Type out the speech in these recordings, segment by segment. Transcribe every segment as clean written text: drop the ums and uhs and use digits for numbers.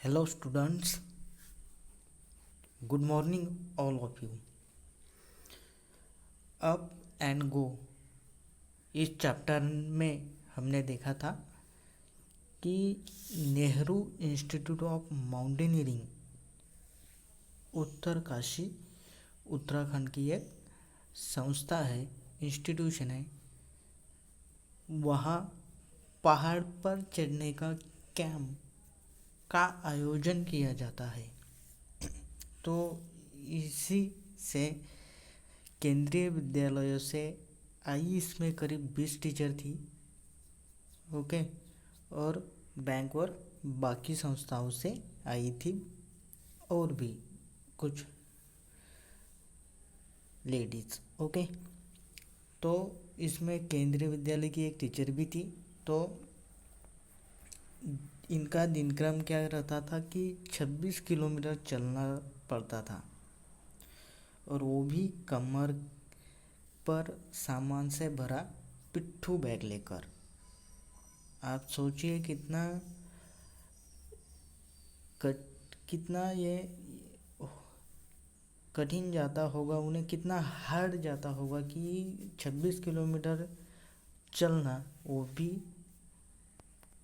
Hello, students. Good morning, all of you. Up and go इस chapter में हमने देखा था कि Nehru institute of mountaineering Uttarkashi Uttarakhand की एक संस्था है, इंस्टीट्यूशन है। वहाँ पहाड़ पर चढ़ने का कैंप का आयोजन किया जाता है। तो इसी से केंद्रीय विद्यालयों से आई, इसमें करीब 20 टीचर थी। ओके, और बैंक और बाकी संस्थाओं से आई थी और भी कुछ लेडीज़। ओके, तो इसमें केंद्रीय विद्यालय की एक टीचर भी थी। तो इनका दिनक्रम क्या रहता था कि 26 किलोमीटर चलना पड़ता था, और वो भी कमर पर सामान से भरा पिट्ठू बैग लेकर। आप सोचिए कितना ये कठिन जाता होगा, उन्हें कितना हार्ड जाता होगा कि 26 किलोमीटर चलना, वो भी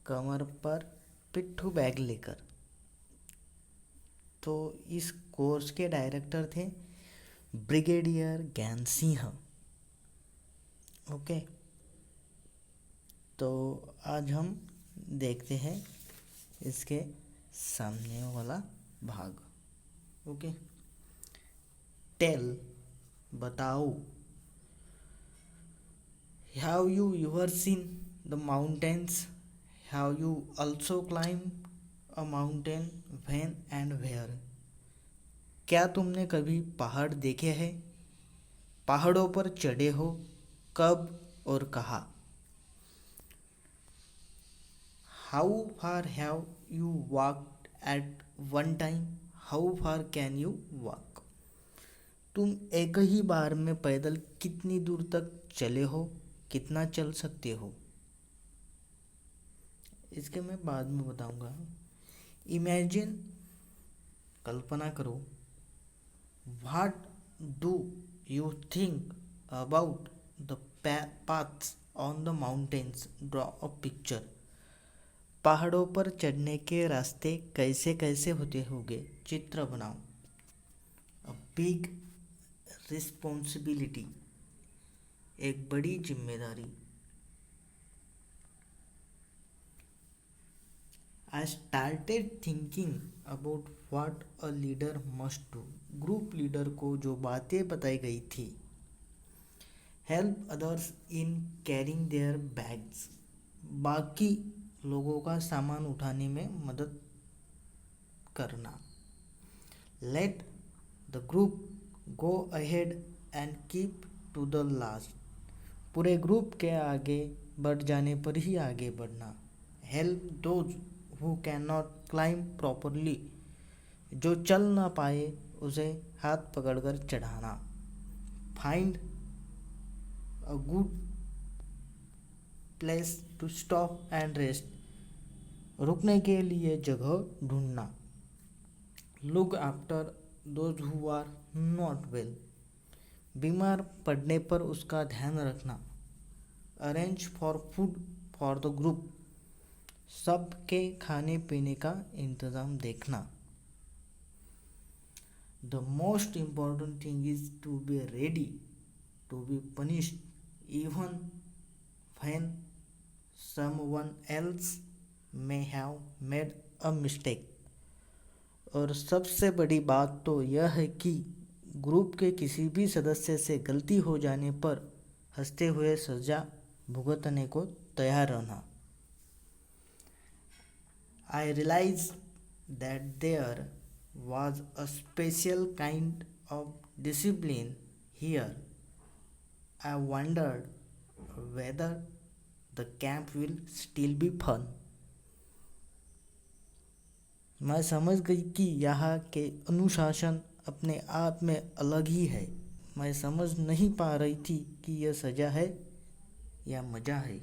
कमर पर पिट्ठू बैग लेकर। तो इस कोर्स के डायरेक्टर थे ब्रिगेडियर ज्ञान सिंह। ओके, तो आज हम देखते हैं इसके सामने वाला भाग। ओके, टेल, बताओ, have you ever seen the mountains? Have you also climb a mountain? When and where? क्या तुमने कभी पहाड़ देखे हैं? पहाड़ों पर चढ़े हो? कब और कहाँ? How far have you walked at one time? How far can you walk? तुम एक ही बार में पैदल कितनी दूर तक चले हो? कितना चल सकते हो? इसके मैं बाद में बताऊंगा। इमेजिन, कल्पना करो। What do you think about the paths on the mountains? Draw a picture. पहाड़ों पर चढ़ने के रास्ते कैसे कैसे होते होंगे, चित्र बनाओ। अ बिग रिस्पॉन्सिबिलिटी, एक बड़ी जिम्मेदारी। I started thinking about what a leader must do. Group leader को जो बातें बताई गई थी। Help others in carrying their bags, बाकी लोगों का सामान उठाने में मदद करना। Let the group go ahead and keep to the last, पूरे ग्रुप के आगे बढ़ जाने पर ही आगे बढ़ना। Help those who can not climb properly, जो चल ना पाए उसे हाथ पकड़कर चढ़ाना। Find a good place to stop and rest, रुकने के लिए जगह ढूंढना। Look after those who are not well, बीमार पड़ने पर उसका ध्यान रखना। Arrange for food for the group, सबके खाने पीने का इंतज़ाम देखना। The most important thing is to be ready to be punished even when someone else may have made a mistake। और सबसे बड़ी बात तो यह है कि ग्रुप के किसी भी सदस्य से गलती हो जाने पर हंसते हुए सजा भुगतने को तैयार रहना। I realized that there was a special kind of discipline here. I wondered whether the camp will still be fun। मैं समझ गई कि यहाँ के अनुशासन अपने आप में अलग ही है। मैं समझ नहीं पा रही थी कि यह सजा है या मज़ा है।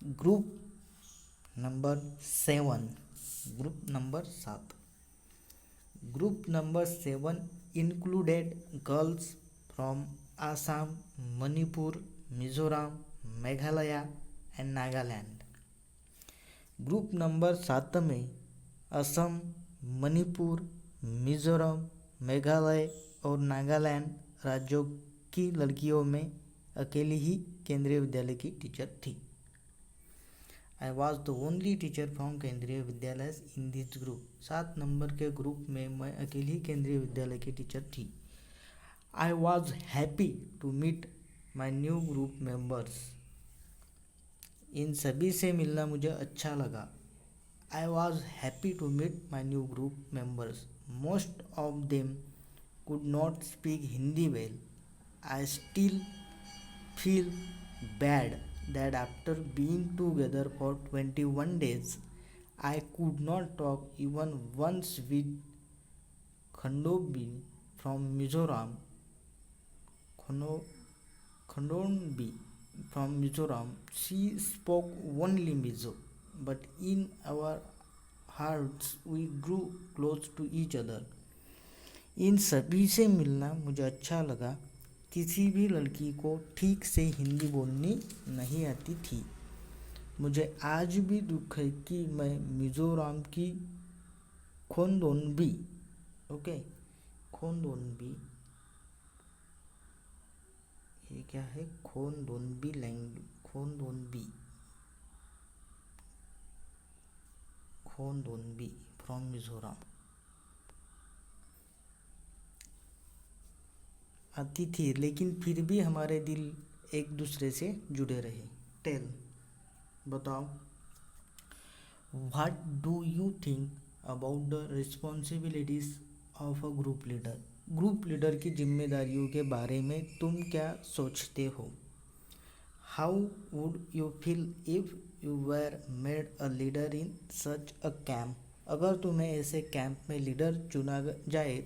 Group number 7, group number 7. Group number 7 included girls from Assam, Manipur, Mizoram, Meghalaya and Nagaland. Group number 7 में असम, मणिपुर, मिजोरम, मेघालय और नागालैंड राज्यों की लड़कियों में अकेली ही केंद्रीय विद्यालय की टीचर थी. I was the only teacher from Kendriya Vidyalaya in this group. 7 number के ग्रुप में मैं अकेली ही केंद्रीय विद्यालय की टीचर थी. I was happy to meet my new group members. इन सभी से मिलना मुझे अच्छा लगा. I was happy to meet my new group members. Most of them could not speak Hindi well. I still feel bad that after being together for 21 days, I could not talk even once with Khandobin from Mizoram. Khandobin from Mizoram. She spoke only Mizo, but in our hearts we grew close to each other. इन सभी से मिलना मुझे अच्छा लगा. किसी भी लड़की को ठीक से हिंदी बोलनी नहीं आती थी. मुझे आज भी दुख है कि मैं मिज़ोरम की खोंदोनबी खोंदोनबी ये क्या है? खोंदोनबी लैंग्वेज, खोंदोनबी फ्रॉम मिज़ोरम आती थी, लेकिन फिर भी हमारे दिल एक दूसरे से जुड़े रहे. टेल, बताओ. What do you think about the responsibilities of a group leader. Group leader की जिम्मेदारियों के बारे में तुम क्या सोचते हो? How would you feel if you were made a leader in such a camp. अगर तुम्हें ऐसे कैंप में लीडर चुना जाए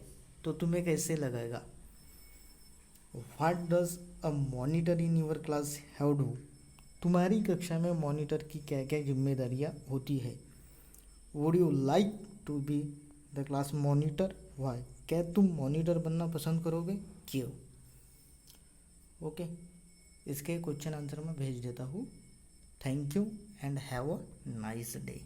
तो तुम्हें कैसे लगेगा? What does a monitor in your class have do. तुम्हारी कक्षा में मॉनिटर की क्या क्या जिम्मेदारियाँ होती है? Would you like to be the class monitor. Why. क्या तुम मॉनिटर बनना पसंद करोगे? क्यों? ओके, इसके क्वेश्चन आंसर मैं भेज देता हूँ. Thank you and have a nice day.